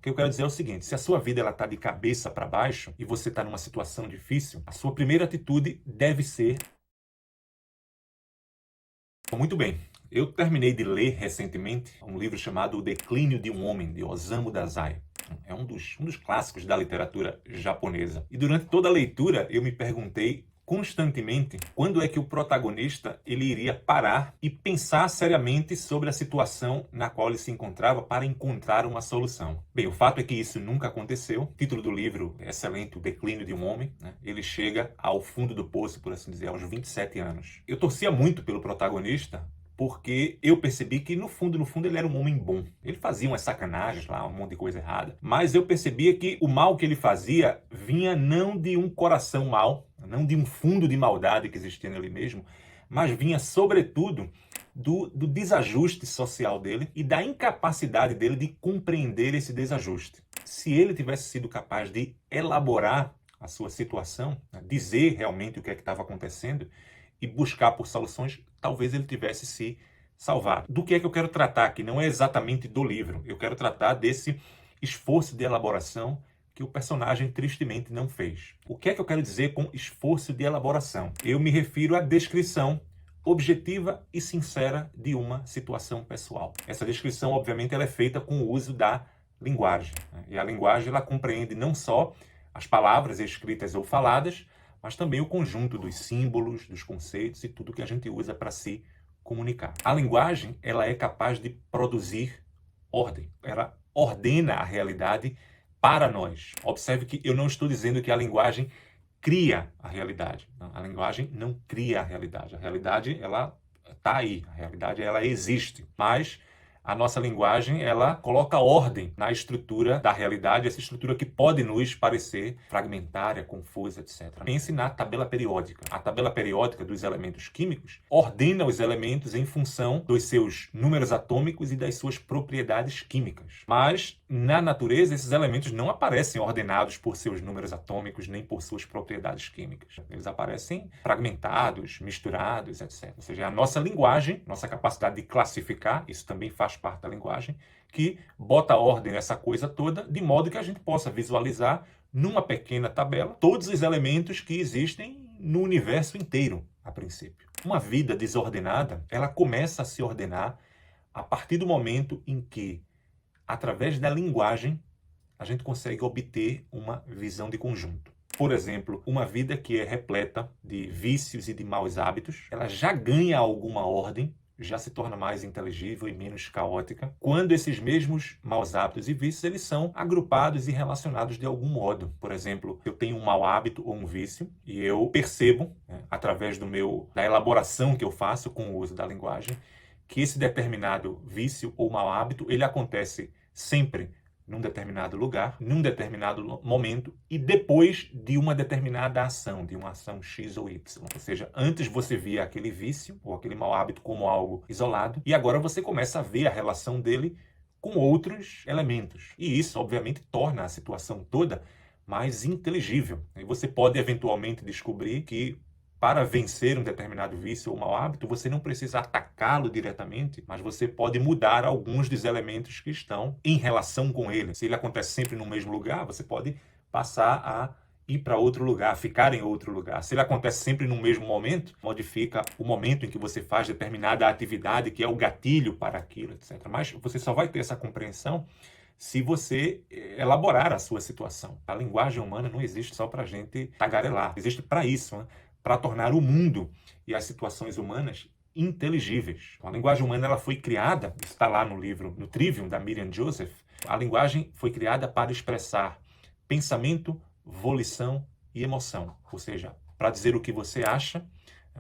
que eu quero dizer é o seguinte: se a sua vida está de cabeça para baixo e você está numa situação difícil, a sua primeira atitude deve ser... Muito bem, eu terminei de ler recentemente um livro chamado O Declínio de um Homem, de Osamu Dazai. É um dos clássicos da literatura japonesa. E durante toda a leitura eu me perguntei constantemente quando é que o protagonista ele iria parar e pensar seriamente sobre a situação na qual ele se encontrava para encontrar uma solução. Bem, o fato é que isso nunca aconteceu. O título do livro é excelente, O Declínio de um Homem, né? Ele chega ao fundo do poço, por assim dizer, aos 27 anos. Eu torcia muito pelo protagonista, porque eu percebi que, no fundo, ele era um homem bom. Ele fazia umas sacanagens lá, um monte de coisa errada, mas eu percebia que o mal que ele fazia vinha não de um coração mau, não de um fundo de maldade que existia nele mesmo, mas vinha, sobretudo, do desajuste social dele e da incapacidade dele de compreender esse desajuste. Se ele tivesse sido capaz de elaborar a sua situação, dizer realmente o que é que estava acontecendo e buscar por soluções, talvez ele tivesse se salvado. Do que é que eu quero tratar aqui? Não é exatamente do livro. Eu quero tratar desse esforço de elaboração que o personagem tristemente não fez. O que é que eu quero dizer com esforço de elaboração? Eu me refiro à descrição objetiva e sincera de uma situação pessoal. Essa descrição, obviamente, ela é feita com o uso da linguagem. E a linguagem, ela compreende não só as palavras escritas ou faladas, mas também o conjunto dos símbolos, dos conceitos e tudo que a gente usa para se comunicar. A linguagem, ela é capaz de produzir ordem. Ela ordena a realidade para nós. Observe que eu não estou dizendo que a linguagem cria a realidade. Não, a linguagem não cria a realidade. A realidade, ela está aí. A realidade, ela existe. Mas a nossa linguagem, ela coloca ordem na estrutura da realidade, essa estrutura que pode nos parecer fragmentária, confusa, etc. Pense na tabela periódica. A tabela periódica dos elementos químicos ordena os elementos em função dos seus números atômicos e das suas propriedades químicas. Mas, na natureza, esses elementos não aparecem ordenados por seus números atômicos nem por suas propriedades químicas. Eles aparecem fragmentados, misturados, etc. Ou seja, a nossa linguagem, nossa capacidade de classificar, isso também faz parte da linguagem, que bota ordem nessa coisa toda, de modo que a gente possa visualizar numa pequena tabela todos os elementos que existem no universo inteiro, a princípio. Uma vida desordenada, ela começa a se ordenar a partir do momento em que, através da linguagem, a gente consegue obter uma visão de conjunto. Por exemplo, uma vida que é repleta de vícios e de maus hábitos, ela já ganha alguma ordem, já se torna mais inteligível e menos caótica, quando esses mesmos maus hábitos e vícios eles são agrupados e relacionados de algum modo. Por exemplo, eu tenho um mau hábito ou um vício e eu percebo, através da elaboração que eu faço com o uso da linguagem, que esse determinado vício ou mau hábito ele acontece sempre num determinado lugar, num determinado momento e depois de uma determinada ação, de uma ação X ou Y. Ou seja, antes você via aquele vício ou aquele mau hábito como algo isolado e agora você começa a ver a relação dele com outros elementos. E isso, obviamente, torna a situação toda mais inteligível. E você pode, eventualmente, descobrir que para vencer um determinado vício ou mau hábito, você não precisa atacá-lo diretamente, mas você pode mudar alguns dos elementos que estão em relação com ele. Se ele acontece sempre no mesmo lugar, você pode passar a ir para outro lugar, ficar em outro lugar. Se ele acontece sempre no mesmo momento, modifica o momento em que você faz determinada atividade, que é o gatilho para aquilo, etc. Mas você só vai ter essa compreensão se você elaborar a sua situação. A linguagem humana não existe só para a gente tagarelar, existe para isso, né? Para tornar o mundo e as situações humanas inteligíveis. A linguagem humana ela foi criada, está lá no livro, no Trivium, da Miriam Joseph, a linguagem foi criada para expressar pensamento, volição e emoção. Ou seja, para dizer o que você acha,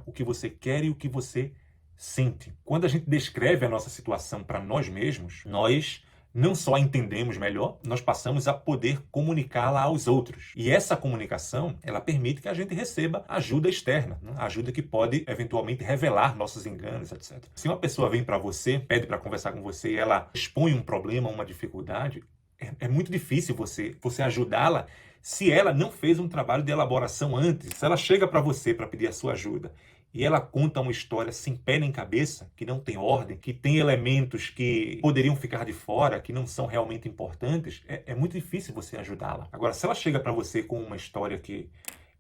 o que você quer e o que você sente. Quando a gente descreve a nossa situação para nós mesmos, nós não só entendemos melhor, nós passamos a poder comunicá-la aos outros. E essa comunicação, ela permite que a gente receba ajuda externa, né? Ajuda que pode, eventualmente, revelar nossos enganos, etc. Se uma pessoa vem para você, pede para conversar com você e ela expõe um problema, uma dificuldade, é muito difícil você ajudá-la se ela não fez um trabalho de elaboração antes. Se ela chega para você para pedir a sua ajuda e ela conta uma história sem pé nem cabeça, que não tem ordem, que tem elementos que poderiam ficar de fora, que não são realmente importantes, é muito difícil você ajudá-la. Agora, se ela chega para você com uma história que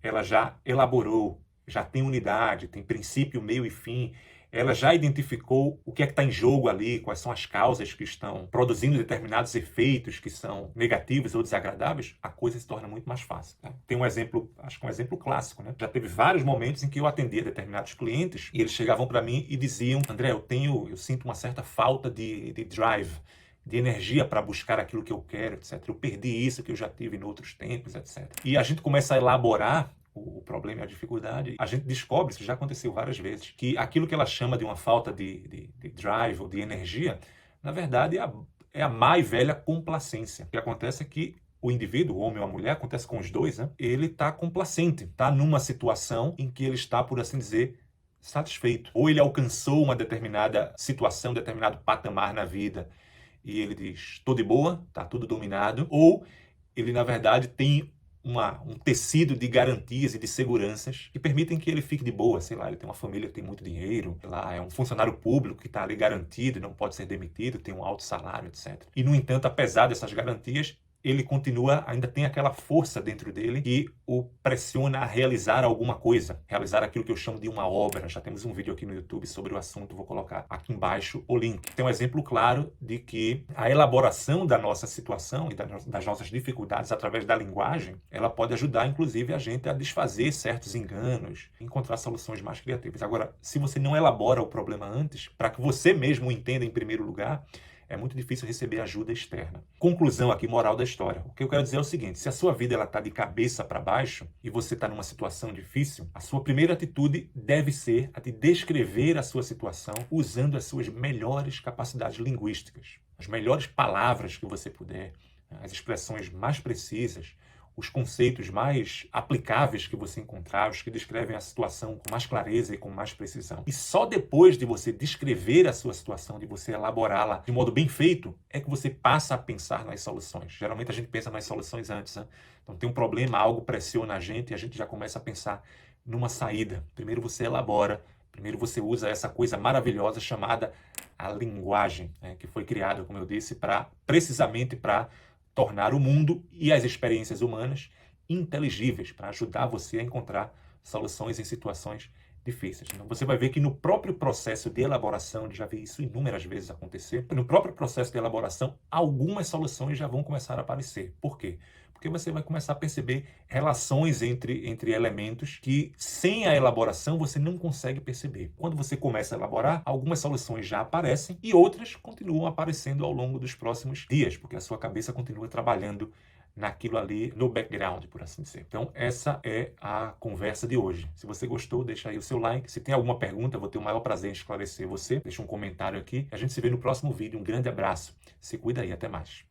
ela já elaborou, já tem unidade, tem princípio, meio e fim, ela já identificou o que é que está em jogo ali, quais são as causas que estão produzindo determinados efeitos que são negativos ou desagradáveis, a coisa se torna muito mais fácil. Tá? Tem um exemplo, acho que um exemplo clássico, né? Já teve vários momentos em que eu atendia determinados clientes e eles chegavam para mim e diziam: André, eu sinto uma certa falta de drive, de energia para buscar aquilo que eu quero, etc. Eu perdi isso que eu já tive em outros tempos, etc. E a gente começa a elaborar o problema e a dificuldade, a gente descobre, isso já aconteceu várias vezes, que aquilo que ela chama de uma falta de drive ou de energia, na verdade é a má e velha complacência. O que acontece é que o indivíduo, o homem ou a mulher, acontece com os dois, né? Ele está complacente, está numa situação em que ele está, por assim dizer, satisfeito. Ou ele alcançou uma determinada situação, determinado patamar na vida, e ele diz, estou de boa, está tudo dominado, ou ele, na verdade, tem um tecido de garantias e de seguranças que permitem que ele fique de boa. Sei lá, ele tem uma família que tem muito dinheiro, sei lá, é um funcionário público que está ali garantido, não pode ser demitido, tem um alto salário, etc. E, no entanto, apesar dessas garantias, ele continua, ainda tem aquela força dentro dele que o pressiona a realizar alguma coisa, realizar aquilo que eu chamo de uma obra. Já temos um vídeo aqui no YouTube sobre o assunto, vou colocar aqui embaixo o link. Tem um exemplo claro de que a elaboração da nossa situação e das nossas dificuldades através da linguagem, ela pode ajudar, inclusive, a gente a desfazer certos enganos, encontrar soluções mais criativas. Agora, se você não elabora o problema antes, para que você mesmo o entenda em primeiro lugar, é muito difícil receber ajuda externa. Conclusão aqui, moral da história. O que eu quero dizer é o seguinte: se a sua vida está de cabeça para baixo e você está numa situação difícil, a sua primeira atitude deve ser a de descrever a sua situação usando as suas melhores capacidades linguísticas, as melhores palavras que você puder, as expressões mais precisas, os conceitos mais aplicáveis que você encontrar, os que descrevem a situação com mais clareza e com mais precisão. E só depois de você descrever a sua situação, de você elaborá-la de modo bem feito, é que você passa a pensar nas soluções. Geralmente a gente pensa nas soluções antes, né? Então tem um problema, algo pressiona a gente e a gente já começa a pensar numa saída. Primeiro você elabora, primeiro você usa essa coisa maravilhosa chamada a linguagem, né? Que foi criada, como eu disse, precisamente para tornar o mundo e as experiências humanas inteligíveis, para ajudar você a encontrar soluções em situações difíceis. Então, você vai ver que no próprio processo de elaboração, já vi isso inúmeras vezes acontecer, no próprio processo de elaboração, algumas soluções já vão começar a aparecer. Por quê? Porque você vai começar a perceber relações entre elementos que, sem a elaboração, você não consegue perceber. Quando você começa a elaborar, algumas soluções já aparecem e outras continuam aparecendo ao longo dos próximos dias, porque a sua cabeça continua trabalhando naquilo ali, no background, por assim dizer. Então, essa é a conversa de hoje. Se você gostou, deixa aí o seu like. Se tem alguma pergunta, eu vou ter o maior prazer em esclarecer você. Deixa um comentário aqui. A gente se vê no próximo vídeo. Um grande abraço. Se cuida aí. Até mais.